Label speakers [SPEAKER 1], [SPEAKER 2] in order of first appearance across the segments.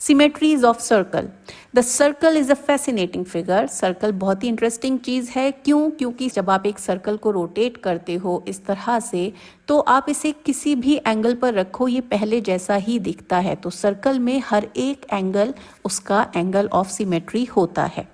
[SPEAKER 1] Symmetries of circle. The circle is a fascinating figure. Circle बहुत ही interesting चीज़ है। क्यों? क्योंकि जब आप एक सर्कल को रोटेट करते हो इस तरह से, तो आप इसे किसी भी एंगल पर रखो ये पहले जैसा ही दिखता है। तो सर्कल में हर एक एंगल उसका एंगल ऑफ सिमेट्री होता है।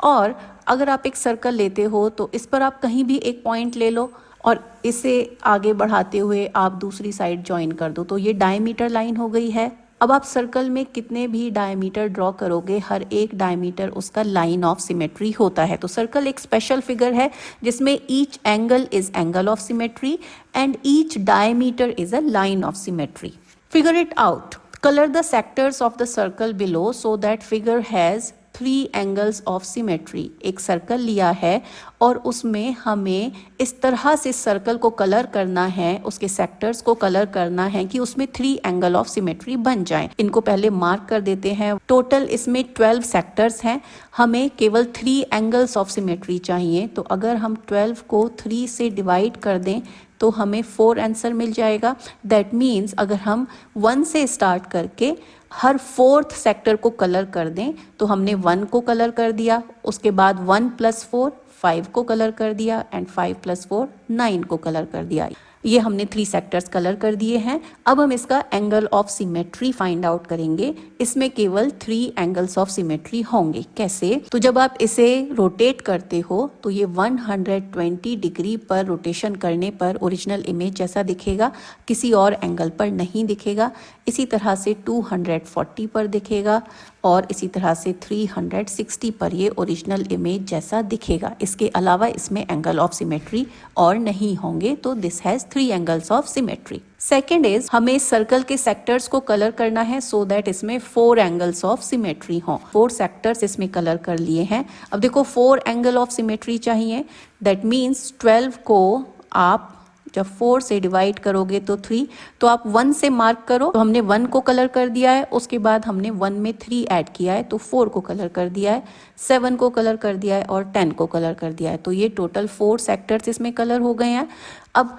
[SPEAKER 1] और अगर आप एक सर्कल लेते हो तो इस पर आप कहीं भी एक पॉइंट ले लो और इसे आगे बढ़ाते हुए आप दूसरी साइड ज्वाइन कर दो, तो ये डायमीटर लाइन हो गई है। अब आप सर्कल में कितने भी डायमीटर ड्रॉ करोगे, हर एक डायमीटर उसका लाइन ऑफ सिमेट्री होता है। तो सर्कल एक स्पेशल फिगर है जिसमें each angle is angle of symmetry and each diameter is a line of symmetry. Figure it out. Color the sectors of the circle below so that figure has 3 angles of symmetry। एक circle लिया है और उसमें हमें इस तरह से circle को कलर करना है, उसके सेक्टर्स को कलर करना है कि उसमें 3 एंगल ऑफ सिमेट्री बन जाएं। इनको पहले मार्क कर देते हैं। टोटल इसमें 12 सेक्टर्स हैं, हमें केवल 3 एंगल्स ऑफ सिमेट्री चाहिए। तो अगर हम 12 को 3 से डिवाइड कर दें तो हमें 4 आंसर मिल जाएगा। दैट मीन्स अगर हम 1 से स्टार्ट करके हर 4th सेक्टर को कलर कर दें तो हमने 1 को कलर कर दिया, उसके बाद 1 + 4 5 को कलर कर दिया एंड 5 + 4 9 को कलर कर दिया। ये हमने 3 सेक्टर्स कलर कर दिए हैं। अब हम इसका angle of symmetry find out करेंगे। इसमें केवल 3 एंगल्स ऑफ सिमेट्री होंगे। कैसे? तो जब आप इसे रोटेट करते हो तो ये 120 डिग्री पर रोटेशन करने पर ओरिजिनल इमेज जैसा दिखेगा, किसी और एंगल पर नहीं दिखेगा। इसी तरह से 240 पर दिखेगा और इसी तरह से 360 पर ये ओरिजिनल इमेज जैसा दिखेगा। इसके अलावा इसमें एंगल ऑफ सिमेट्री और नहीं होंगे। तो this has 3 angles of symmetry. Second is हमें सर्कल के सेक्टर्स को कलर करना है सो दैट इसमें 4 एंगल्स ऑफ सिमेट्री हों। 4 सेक्टर्स इसमें कलर कर लिए हैं। अब देखो 4 एंगल ऑफ सिमेट्री चाहिए। दैट मीन्स 12 को आप जब 4 से डिवाइड करोगे तो 3, तो आप 1 से मार्क करो। तो हमने 1 को कलर कर दिया है, उसके बाद हमने 1 में 3 ऐड किया है तो 4 को कलर कर दिया है, 7 को कलर कर दिया है और 10 को कलर कर दिया है। तो ये टोटल 4 सेक्टर्स इसमें कलर हो गए हैं। अब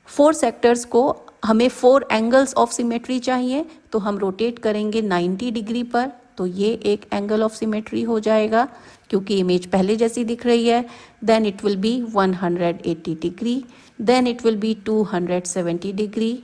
[SPEAKER 1] 4 सेक्टर्स को हमें 4 एंगल्स ऑफ सिमेट्री चाहिए, तो हम रोटेट करेंगे 90 डिग्री पर, तो ये एक एंगल ऑफ सिमेट्री हो जाएगा क्योंकि इमेज पहले जैसी दिख रही है। Then it will be 180 degree, then it will be 270 degree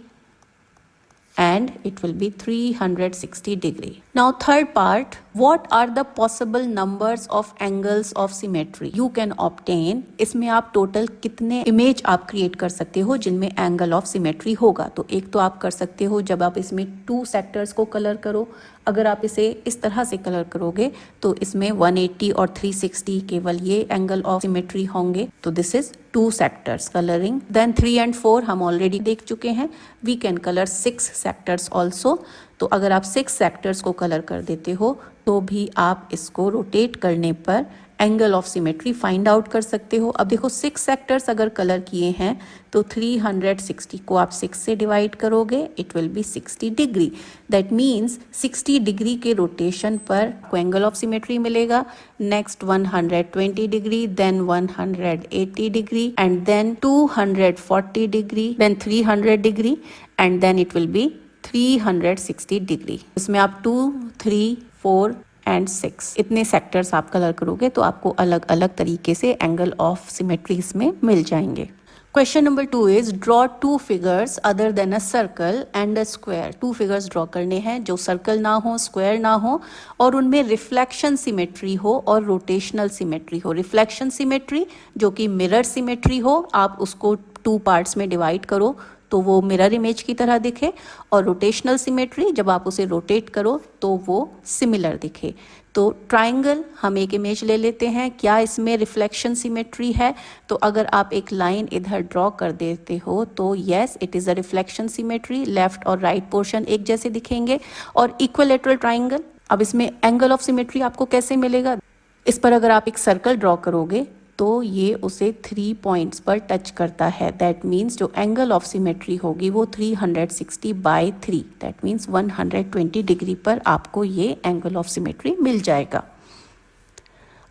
[SPEAKER 1] and it will be 360 degree. Now third part, what are the possible numbers of angles of symmetry you can obtain? इसमें आप total कितने image आप create कर सकते हो जिनमें angle of symmetry होगा। तो एक तो आप कर सकते हो जब आप इसमें 2 सेक्टर्स को कलर करो। अगर आप इसे इस तरह से कलर करोगे तो इसमें 180 और 360 केवल ये एंगल ऑफ सिमेट्री होंगे। तो this is 2 sectors colouring. Then 3 and 4 हम ऑलरेडी देख चुके हैं। We can colour 6 sectors also. तो अगर आप 6 सेक्टर्स को कलर कर देते हो तो भी आप इसको रोटेट करने पर angle of symmetry find out कर सकते हो। अब देखो 6 सेक्टर्स अगर कलर किए हैं तो 360 को आप 6 से डिवाइड करोगे, it will be 60 degree. That means 60 degree के रोटेशन पर एंगल ऑफ सिमेट्री मिलेगा। Next 120 degree, then 180 degree and then 240 degree, then 300 degree and then it will be 360 degree. इसमें आप 2, 3, 4 एंड 6 इतने सेक्टर्स आप कलर करोगे तो आपको अलग अलग तरीके से एंगल ऑफ सिमेट्री इसमें मिल जाएंगे। Question number 2 is draw 2 figures other than a circle and a square. 2 figures draw करने हैं जो सर्कल ना हो, स्क्वायर ना हो और उनमें रिफ्लेक्शन सिमेट्री हो और रोटेशनल सिमेट्री हो। रिफ्लेक्शन सिमेट्री जो कि मिरर सिमेट्री हो, आप उसको 2 पार्ट्स में डिवाइड करो तो वो मिरर इमेज की तरह दिखे, और रोटेशनल सिमेट्री जब आप उसे रोटेट करो तो वो सिमिलर दिखे। तो ट्राइंगल हम एक इमेज ले लेते हैं। क्या इसमें रिफ्लेक्शन सिमेट्री है? तो अगर आप एक लाइन इधर ड्रॉ कर देते हो तो yes it is a reflection symmetry. Left और राइट पोर्शन एक जैसे दिखेंगे। और इक्विलेटरल ट्राइंगल, अब इसमें एंगल ऑफ सिमेट्री आपको कैसे मिलेगा? इस पर अगर आप एक सर्कल ड्रॉ करोगे तो ये उसे 3 पॉइंट्स पर टच करता है। दैट मीन्स जो एंगल ऑफ सिमेट्री होगी वो 360/3, दैट मीन्स 120 डिग्री पर आपको ये एंगल ऑफ सिमेट्री मिल जाएगा।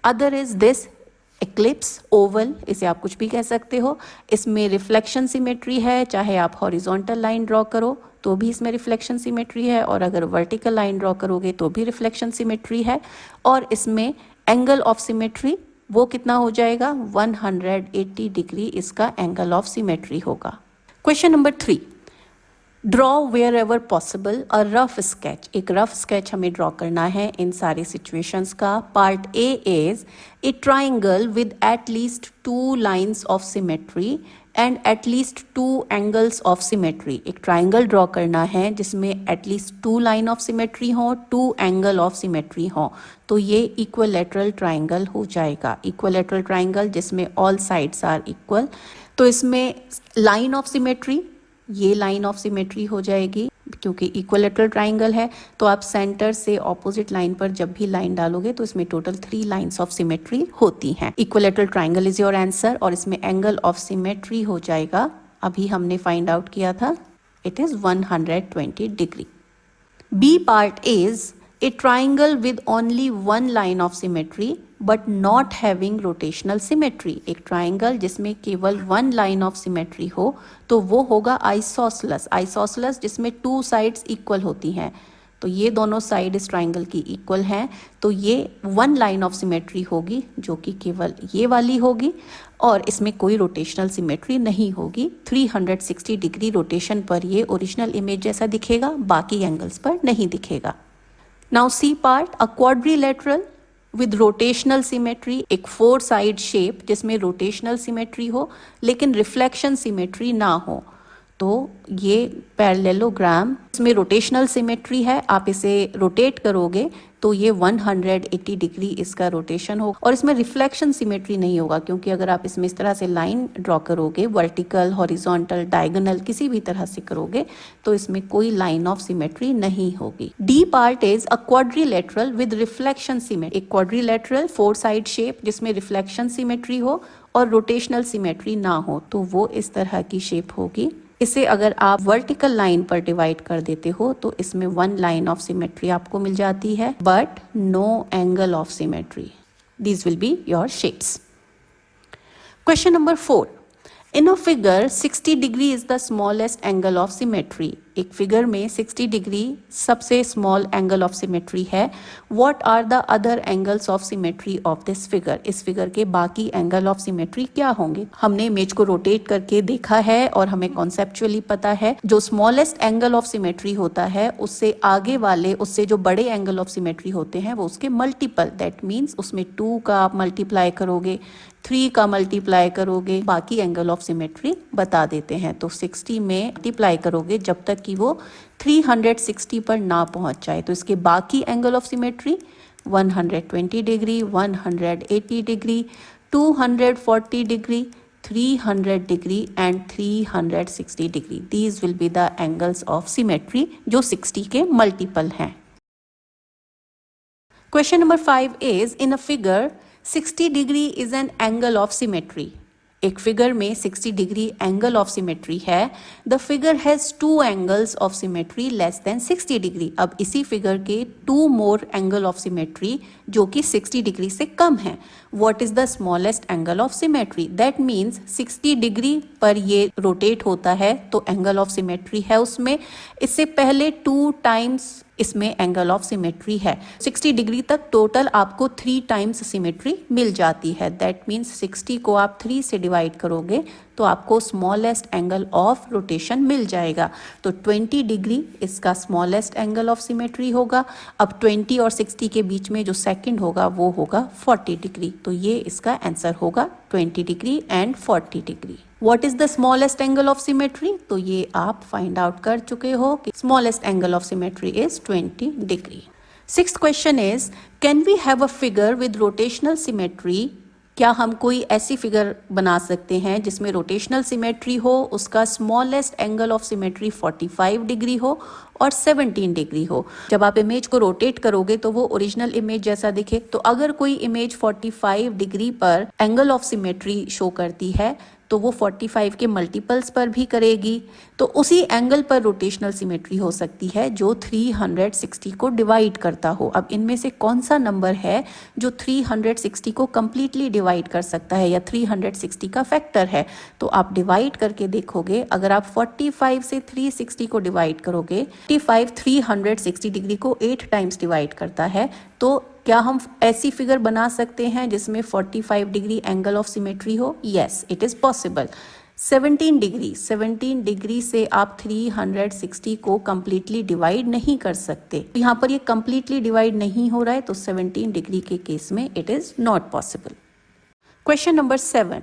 [SPEAKER 1] Other is this eclipse, Oval, इसे आप कुछ भी कह सकते हो। इसमें रिफ्लेक्शन सिमेट्री है, चाहे आप हॉरिजॉन्टल लाइन ड्रॉ करो तो भी इसमें रिफ्लेक्शन सिमेट्री है, और अगर वर्टिकल लाइन ड्रॉ करोगे तो भी रिफ्लेक्शन सिमेट्री है। और इसमें एंगल ऑफ सिमेट्री वो कितना हो जाएगा, 180 डिग्री इसका एंगल ऑफ सिमेट्री होगा। Question number 3, draw wherever possible a rough sketch. एक रफ स्केच हमें ड्रॉ करना है इन सारे सिचुएशंस का। Part A is a triangle with at least 2 lines of symmetry and at least 2 angles of symmetry. एक triangle draw करना है जिसमें एटलीस्ट 2 लाइन ऑफ सिमेट्री हो, 2 एंगल ऑफ सिमेट्री हो, तो ये इक्विलैटरल ट्राइंगल हो जाएगा। इक्विलैटरल ट्राइंगल जिसमें ऑल साइड्स आर इक्वल। तो इसमें लाइन ऑफ सिमेट्री, ये लाइन ऑफ सिमेट्री हो जाएगी क्योंकि इक्विलैटरल ट्राइंगल है। तो आप सेंटर से ऑपोजिट लाइन पर जब भी लाइन डालोगे तो इसमें टोटल 3 लाइंस ऑफ सिमेट्री होती हैं। Equilateral triangle is your answer, और इसमें एंगल ऑफ सिमेट्री हो जाएगा, अभी हमने फाइंड आउट किया था, it is 120 degree. B part is a triangle with only 1 line of symmetry but not having rotational symmetry। एक ट्राइंगल जिसमें केवल 1 लाइन ऑफ सिमेट्री हो तो वो होगा आइसोसलस। आइसोसलस जिसमें 2 साइड्स इक्वल होती हैं, तो ये दोनों साइड इस ट्राइंगल की इक्वल हैं, तो ये 1 लाइन ऑफ सिमेट्री होगी जो कि केवल ये वाली होगी, और इसमें कोई रोटेशनल सिमेट्री नहीं होगी। 360 डिग्री रोटेशन पर ये ओरिजिनल इमेज जैसा दिखेगा, बाकी एंगल्स पर नहीं दिखेगा। Now C part, a quadrilateral with rotational symmetry, एक 4 साइड शेप जिसमें रोटेशनल सिमेट्री हो लेकिन रिफ्लेक्शन सिमेट्री ना हो, तो ये पैरेललोग्राम, इसमें रोटेशनल सिमेट्री है, आप इसे रोटेट करोगे तो ये 180 डिग्री इसका रोटेशन हो, और इसमें रिफ्लेक्शन सिमेट्री नहीं होगा क्योंकि अगर आप इसमें इस तरह से लाइन ड्रॉ करोगे, वर्टिकल, हॉरिजॉन्टल, डायगोनल, किसी भी तरह से करोगे तो इसमें कोई लाइन ऑफ सिमेट्री नहीं होगी। D part is a quadrilateral with reflection symmetry. एक क्वाड्रिलेटरल 4 साइड शेप जिसमें रिफ्लेक्शन सिमेट्री हो और रोटेशनल सिमेट्री ना हो, तो वो इस तरह की शेप होगी। इसे अगर आप वर्टिकल लाइन पर डिवाइड कर देते हो तो इसमें 1 लाइन ऑफ सिमेट्री आपको मिल जाती है but no angle of symmetry. These will be your shapes. Question number 4, in a figure 60 degree is the smallest angle of symmetry. एक फिगर में 60 डिग्री सबसे स्मॉल एंगल ऑफ सिमेट्री है। What are the other angles of symmetry of this figure. इस figure के बाकी angle of symmetry क्या होंगे। हमने इमेज को रोटेट करके देखा है और हमें कॉन्सेप्चुअली पता है जो स्मॉलेस्ट एंगल ऑफ सिमेट्री होता है उससे आगे वाले, उससे जो बड़े एंगल ऑफ सिमेट्री होते हैं वो उसके मल्टीपल, दैट मीन्स उसमें 2 का आप मल्टीप्लाई करोगे, 3 का मल्टीप्लाई करोगे, बाकी एंगल ऑफ सिमेट्री बता देते हैं। तो 60 में मल्टीप्लाई करोगे जब तक कि वो 360 पर ना पहुंच जाए, तो इसके बाकी angle of symmetry 120 degree, 180 degree, 240 degree, 300 degree and 360 degree. These will be the angles of symmetry जो 60 के मल्टीपल हैं। Question number 5 is in a figure 60 degree is an angle of symmetry. एक फिगर में 60 डिग्री एंगल ऑफ सिमेट्री है। The figure has 2 angles of symmetry less than 60 degree. अब इसी figure के 2 more angle of symmetry जो कि 60 degree से कम है। What is the smallest angle of symmetry. That means 60 degree पर ये रोटेट होता है तो एंगल ऑफ सिमेट्री है उसमें, इससे पहले 2 टाइम्स इसमें एंगल ऑफ सिमेट्री है। 60 डिग्री तक टोटल आपको 3 टाइम्स सिमेट्री मिल जाती है। दैट मीन्स 60 को आप 3 से डिवाइड करोगे तो आपको स्मॉलेस्ट एंगल ऑफ रोटेशन मिल जाएगा। तो 20 डिग्री इसका स्मॉलेस्ट एंगल ऑफ सिमेट्री होगा। अब 20 और 60 के बीच में जो सेकंड होगा वो होगा 40 डिग्री। तो ये इसका आंसर होगा 20 degree and 40 degree. What is the smallest angle of symmetry? तो ये आप फाइंड आउट कर चुके हो कि smallest angle of symmetry is 20 degree. Sixth question is, can we have a figure with rotational symmetry? क्या हम कोई ऐसी फिगर बना सकते हैं जिसमें रोटेशनल सिमेट्री हो, उसका smallest angle of symmetry 45 degree हो और 17 डिग्री हो। जब आप इमेज को रोटेट करोगे तो वो ओरिजिनल इमेज जैसा दिखे। तो अगर कोई इमेज 45 डिग्री पर एंगल ऑफ सिमेट्री शो करती है तो वो 45 के मल्टीपल्स पर भी करेगी, तो उसी एंगल पर रोटेशनल सिमेट्री हो सकती है जो 360 को डिवाइड करता हो। अब इनमें से कौन सा नंबर है जो 360 को कंप्लीटली डिवाइड कर सकता है या 360 का फैक्टर है? तो आप डिवाइड करके देखोगे, अगर आप 45 से 360 को डिवाइड करोगे, 45 360 डिग्री को 8 टाइम्स डिवाइड करता है, तो क्या हम ऐसी फिगर बना सकते हैं जिसमें 45 डिग्री एंगल ऑफ सिमेट्री हो? Yes, it is possible. 17 degree से आप 360 को कंप्लीटली डिवाइड नहीं कर सकते। यहाँ पर ये कंप्लीटली डिवाइड नहीं हो रहा है, तो 17 डिग्री के केस में it is not possible. Question number 7,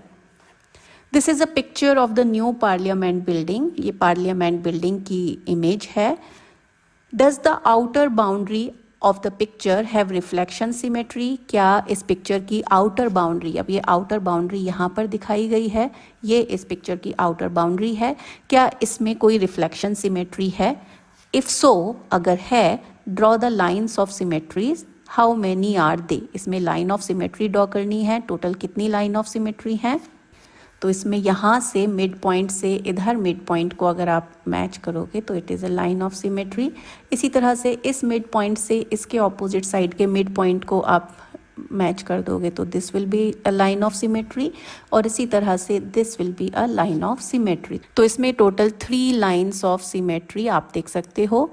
[SPEAKER 1] this is a picture of the new parliament building. ये पार्लियामेंट बिल्डिंग की इमेज है। Does the outer boundary of the picture have reflection symmetry? क्या इस पिक्चर की outer boundary, अब ये outer boundary यहाँ पर दिखाई गई है, ये इस पिक्चर की आउटर बाउंड्री है, क्या इसमें कोई रिफ्लेक्शन सिमेट्री है? इफ सो, अगर है, draw the lines of symmetries, how many are they? इसमें लाइन ऑफ सिमेट्री ड्रॉ करनी है। टोटल कितनी लाइन ऑफ सिमेट्री हैं? तो इसमें यहाँ से मिड पॉइंट से इधर मिड पॉइंट को अगर आप मैच करोगे तो it is a line of symmetry. इसी तरह से इस मिड पॉइंट से इसके ऑपोजिट साइड के मिड पॉइंट को आप मैच कर दोगे तो this will be a line of symmetry, और इसी तरह से this will be a line of symmetry. तो इसमें टोटल 3 लाइन्स ऑफ सिमेट्री आप देख सकते हो।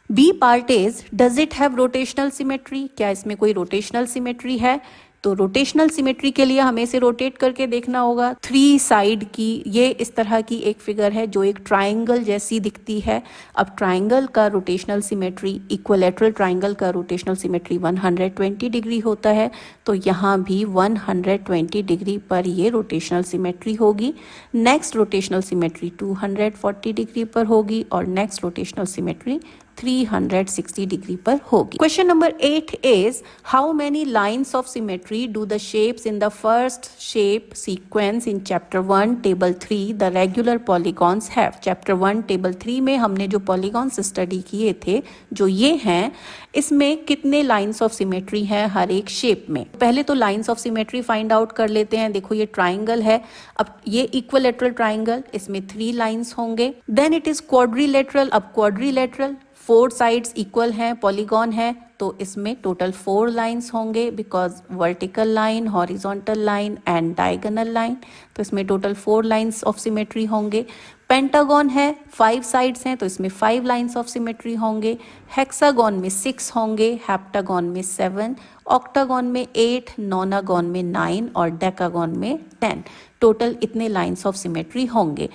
[SPEAKER 1] B part is, does it have rotational symmetry? क्या इसमें कोई रोटेशनल सिमेट्री है? तो रोटेशनल सिमेट्री के लिए हमें इसे रोटेट करके देखना होगा। 3 साइड की ये इस तरह की एक फिगर है जो एक ट्राइंगल जैसी दिखती है। अब ट्राइंगल का रोटेशनल सिमेट्री, इक्विलैटरल ट्राइंगल का रोटेशनल सिमेट्री 120 डिग्री होता है, तो यहाँ भी 120 डिग्री पर ये रोटेशनल सिमेट्री होगी। नेक्स्ट रोटेशनल सिमेट्री 240 डिग्री पर होगी और नेक्स्ट रोटेशनल सिमेट्री 360 डिग्री पर होगी। Question number 8 is, how many lines of symmetry do the shapes in the first shape sequence in chapter 1 table 3 the regular polygons have? Chapter 1 table 3 में हमने जो polygons study किए थे, जो ये हैं, इसमें कितने लाइन्स ऑफ सिमेट्री हैं हर एक शेप में? पहले तो lines of symmetry find out कर लेते हैं। देखो ये ट्राइंगल है, अब ये इक्विलैटरल ट्राइंगल, इसमें 3 लाइन्स होंगे। Then it is quadrilateral. अब क्वाड्रिलेटरल 4 साइड्स इक्वल हैं, पॉलीगॉन है, तो इसमें टोटल 4 लाइन्स होंगे, because vertical line, horizontal line and diagonal line, तो इसमें टोटल 4 लाइन्स ऑफ सिमेट्री होंगे। पेंटागन है, 5 साइड्स हैं, तो इसमें 5 लाइन्स ऑफ सिमेट्री होंगे। हेक्सागन में 6 होंगे, हेप्टागन में 7, ऑक्टागन में 8, नोनागन में 9 और डेकागन में 10। टोटल इतने लाइन्स ऑफ सिमेट्री होंगे।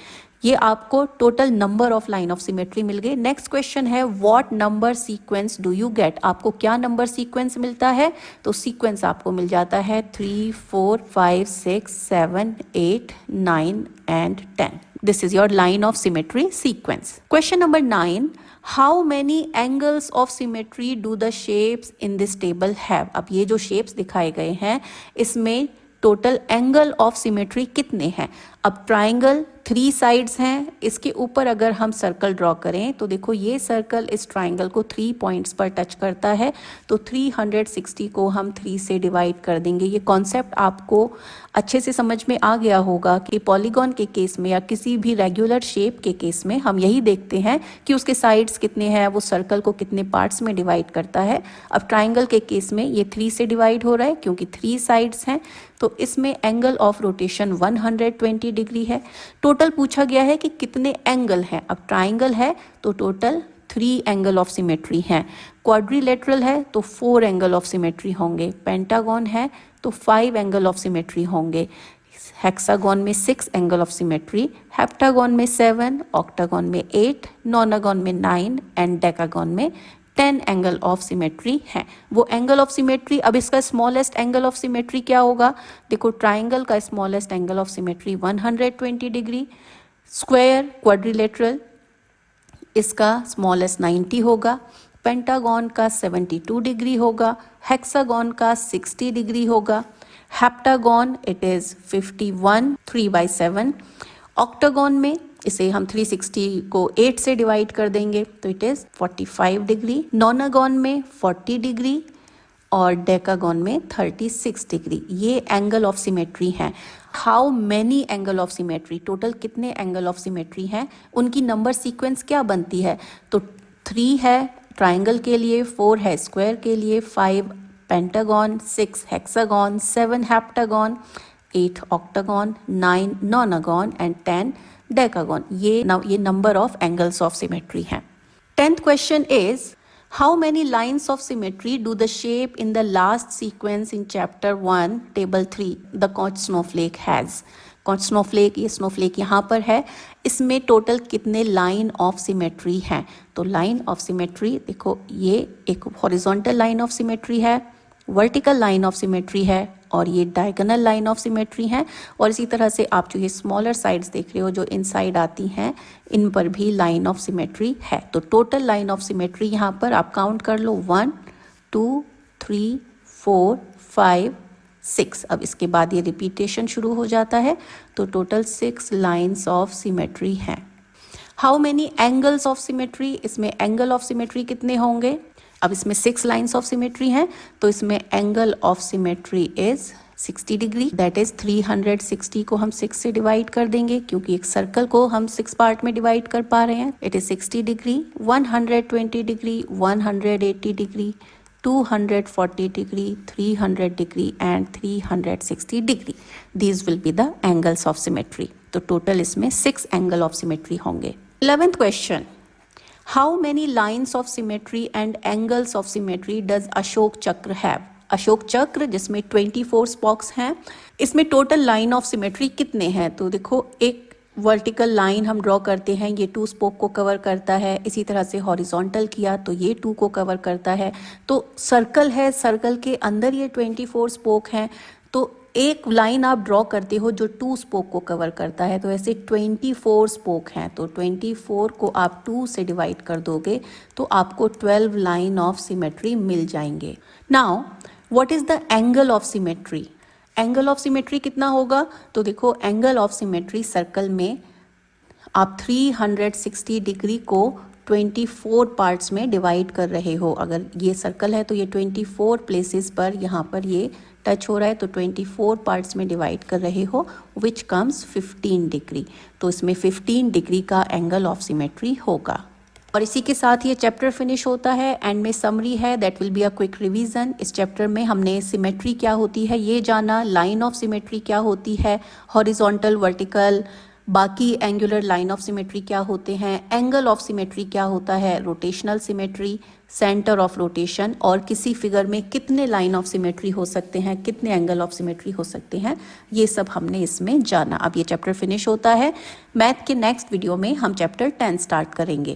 [SPEAKER 1] ये आपको total number of line of symmetry मिल गए। नेक्स्ट क्वेश्चन है, what number sequence do you get? आपको क्या नंबर सीक्वेंस मिलता है? तो सीक्वेंस आपको मिल जाता है 3, 4, 5, 6, 7, 8, 9 and 10। This is your line of symmetry sequence. Question number 9, how many angles of symmetry do the shapes in this table have? अब ये जो शेप्स दिखाए गए हैं, इसमें टोटल एंगल ऑफ सिमेट्री कितने हैं? अब ट्राइंगल 3 साइड्स हैं, इसके ऊपर अगर हम सर्कल ड्रॉ करें तो देखो ये सर्कल इस ट्राइंगल को 3 पॉइंट्स पर टच करता है, तो 360 को हम 3 से डिवाइड कर देंगे। ये कॉन्सेप्ट आपको अच्छे से समझ में आ गया होगा कि पॉलीगॉन के केस में या किसी भी रेगुलर शेप के केस में हम यही देखते हैं कि उसके साइड्स कितने हैं, वो सर्कल को कितने पार्ट्स में डिवाइड करता है। अब ट्राइंगल के केस में ये 3 से डिवाइड हो रहा है क्योंकि 3 साइड्स हैं, तो इसमें एंगल ऑफ रोटेशन 120 डिग्री है। टोटल पूछा गया है कि कितने एंगल हैं। अब ट्राइंगल है तो टोटल 3 एंगल ऑफ सिमेट्री हैं। क्वाड्रिलेटरल है तो 4 एंगल ऑफ सिमेट्री होंगे। पेंटागन है तो 5 एंगल ऑफ सिमेट्री होंगे। हेक्सागन में 6 एंगल ऑफ सिमेट्री, हेप्टागन में 7, ऑक्टागन में 8, नोनागन में 9 एंड डेकागन में 10 एंगल ऑफ सिमेट्री है। वो एंगल ऑफ सिमेट्री, अब इसका स्मॉलेस्ट एंगल ऑफ सिमेट्री क्या होगा? देखो ट्राइंगल का smallest angle of symmetry 120 degree, square quadrilateral इसका स्मॉलेस्ट 90 होगा, पेंटागन का 72 डिग्री होगा, हेक्सागन का 60 डिग्री होगा, हेप्टागन इट इज 51 3/7, ऑक्टागन में इसे हम 360 को 8 से डिवाइड कर देंगे तो इट इज 45 डिग्री, नोनागन में 40 डिग्री और डेकागन में 36 डिग्री। ये एंगल ऑफ सिमेट्री हैं। How many angle of symmetry, total कितने एंगल ऑफ सिमेट्री हैं, उनकी नंबर सीक्वेंस क्या बनती है? तो 3 है ट्राइंगल के लिए, 4 है स्क्वायर के लिए, 5 pentagon, 6 hexagon, 7 heptagon, 8 octagon, 9 nonagon and 10 decagon. ये number of angles of symmetry हैं। 10th question is, how many lines of symmetry do the shape in the last sequence in chapter 1 table 3 the conch snowflake has? conch snowflake, ये snowflake यहाँ पर है, इसमें total कितने line of symmetry हैं? तो line of symmetry देखो, ये एक हॉरिजॉन्टल लाइन ऑफ सिमेट्री है, वर्टिकल लाइन ऑफ सिमेट्री है और ये डायगोनल लाइन ऑफ सिमेट्री है। और इसी तरह से आप जो ये स्मॉलर साइड्स देख रहे हो जो इनसाइड आती हैं, इन पर भी लाइन ऑफ सिमेट्री है। तो टोटल लाइन ऑफ सिमेट्री यहाँ पर आप काउंट कर लो, 1 2 3 4 5 6। अब इसके बाद ये रिपीटेशन शुरू हो जाता है, तो टोटल 6 लाइन्स ऑफ सिमेट्री हैं। How many angles of symmetry, इसमें एंगल ऑफ सिमेट्री कितने होंगे? अब इसमें 6 लाइन्स ऑफ सिमेट्री हैं, तो इसमें angle of symmetry is 60 degree. That is 360 को हम 6 से डिवाइड कर देंगे, क्योंकि एक सर्कल को हम 6 पार्ट में डिवाइड कर पा रहे हैं। It is 60 degree, 120 degree, 180 degree, 240 degree, 300 degree and 360 degree. These will be the angles of symmetry. तो टोटल इसमें 6 एंगल ऑफ सिमेट्री होंगे। 11th question, How many lines of symmetry and angles of symmetry does Ashok चक्र have? Ashok चक्र जिसमें 24 स्पॉक्स हैं, इसमें total line of symmetry कितने हैं? तो देखो, एक वर्टिकल लाइन हम ड्रॉ करते हैं, ये 2 स्पोक को कवर करता है। इसी तरह से हॉरिजॉन्टल किया तो ये 2 को कवर करता है। तो सर्कल है, सर्कल के अंदर ये 24 स्पोक हैं, तो एक लाइन आप ड्रॉ करते हो जो 2 स्पोक को कवर करता है। तो ऐसे 24 स्पोक हैं, तो 24 को आप 2 से डिवाइड कर दोगे तो आपको 12 लाइन ऑफ सिमेट्री मिल जाएंगे। Now what is the angle of symmetry? Angle of symmetry कितना होगा? तो देखो, एंगल ऑफ सिमेट्री सर्कल में आप 360 डिग्री को 24 पार्ट्स में डिवाइड कर रहे हो। अगर ये सर्कल है तो ये 24 प्लेसेस पर यहाँ पर ये टच हो रहा है, तो 24 पार्ट्स में डिवाइड कर रहे हो, विच कम्स 15 डिग्री। तो इसमें 15 डिग्री का एंगल ऑफ सिमेट्री होगा। और इसी के साथ ये चैप्टर फिनिश होता है। एंड में समरी है, that will be a quick revision. इस चैप्टर में हमने सिमेट्री क्या होती है ये जाना, लाइन ऑफ सिमेट्री क्या होती है, हॉरिजॉन्टल, वर्टिकल, बाकी एंगुलर लाइन ऑफ सिमेट्री क्या होते हैं, एंगल ऑफ सिमेट्री क्या होता है, rotational symmetry, centre of rotation, और किसी फिगर में कितने लाइन ऑफ सिमेट्री हो सकते हैं, कितने एंगल ऑफ सिमेट्री हो सकते हैं, ये सब हमने इसमें जाना। अब ये चैप्टर फिनिश होता है। मैथ के नेक्स्ट वीडियो में हम चैप्टर 10 स्टार्ट करेंगे।